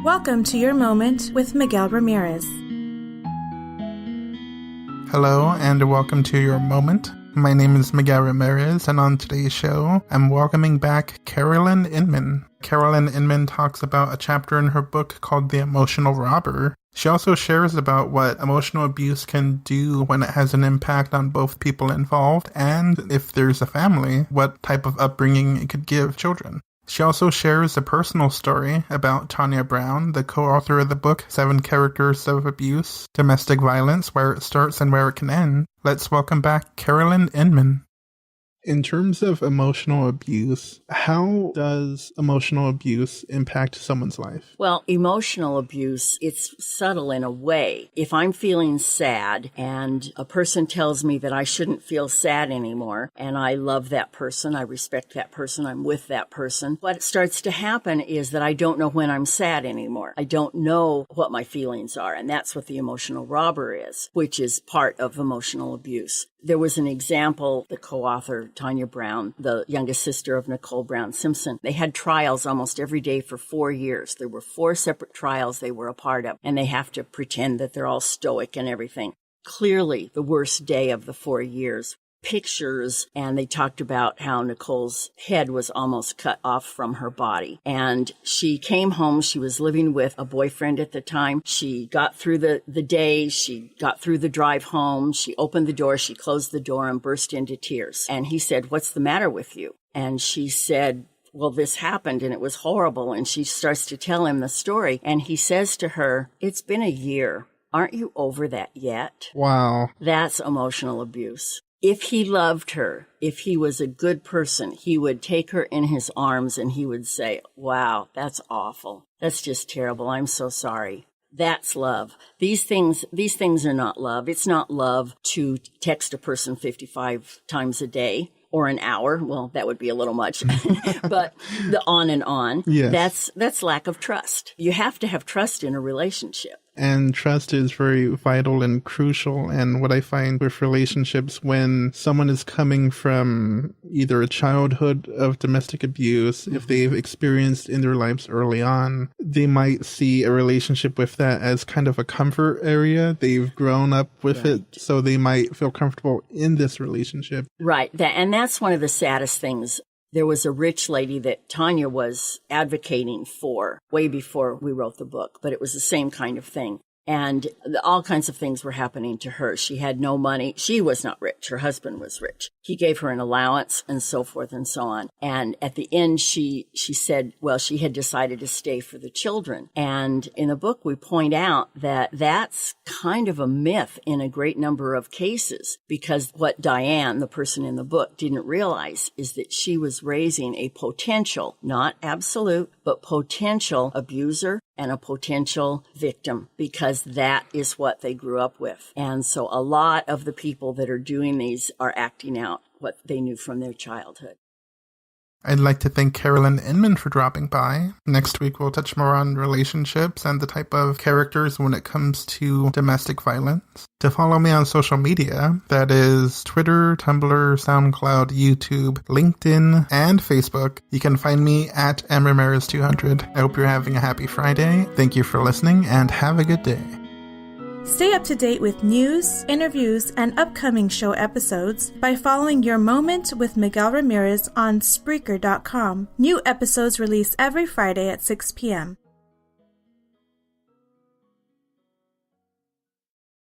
Welcome to Your Moment with Miguel Ramirez. Hello and welcome to Your Moment. My name is Miguel Ramirez, and on today's show, I'm welcoming back Carolyn Inmon. Carolyn Inmon talks about a chapter in her book called The Emotional Robber. She also shares about what emotional abuse can do when it has an impact on both people involved, and if there's a family, what type of upbringing it could give children. She also shares a personal story about Tanya Brown, the co-author of the book 7 Characters of Abuse, Domestic Violence, Where It Starts and Where It Can End. Let's welcome back Carolyn Inmon. In terms of emotional abuse, how does emotional abuse impact someone's life? Well, emotional abuse, it's subtle in a way. If I'm feeling sad and a person tells me that I shouldn't feel sad anymore, and I love that person, I respect that person, I'm with that person, what starts to happen is that I don't know when I'm sad anymore. I don't know what my feelings are, and that's what the emotional robber is, which is part of emotional abuse. There was an example, the co-author, Tanya Brown, the youngest sister of Nicole Brown Simpson. They had trials almost every day for 4 years. There were 4 separate trials they were a part of, and they have to pretend that they're all stoic and everything. Clearly, the worst day of the 4 years. Pictures, and they talked about how Nicole's head was almost cut off from her body. And she came home. She was living with a boyfriend at the time. She got through the day. She got through the drive home. She opened the door. She closed the door and burst into tears. And he said, "What's the matter with you?" And she said, "Well, this happened and it was horrible." And she starts to tell him the story. And he says to her, "It's been a year. Aren't you over that yet?" Wow. That's emotional abuse. If he loved her, if he was a good person, he would take her in his arms and he would say, "Wow, that's awful. That's just terrible. I'm so sorry." That's love. These things are not love. It's not love to text a person 55 times a day or an hour. Well, that would be a little much, but the on and on. Yes. That's lack of trust. You have to have trust in a relationship. And trust is very vital and crucial. And what I find with relationships, when someone is coming from either a childhood of domestic abuse, if they've experienced in their lives early on, they might see a relationship with that as kind of a comfort area. They've grown up with it, so they might feel comfortable in this relationship. Right. And that's one of the saddest things. There was a rich lady that Tanya was advocating for way before we wrote the book, but it was the same kind of thing. And all kinds of things were happening to her. She had no money. She was not rich. Her husband was rich. He gave her an allowance and so forth and so on. And at the end, she said, well, she had decided to stay for the children. And in the book, we point out that that's kind of a myth in a great number of cases, because what Diane, the person in the book, didn't realize is that she was raising a potential, not absolute, but potential abuser and a potential victim, because that is what they grew up with. And so a lot of the people that are doing these are acting out what they knew from their childhood. I'd like to thank Carolyn Inmon for dropping by. Next week, we'll touch more on relationships and the type of characters when it comes to domestic violence. To follow me on social media, that is Twitter, Tumblr, SoundCloud, YouTube, LinkedIn, and Facebook, you can find me at mramirez200. I hope you're having a happy Friday. Thank you for listening, and have a good day. Stay up to date with news, interviews, and upcoming show episodes by following Your Moment with Miguel Ramirez on Spreaker.com. New episodes released every Friday at 6 p.m.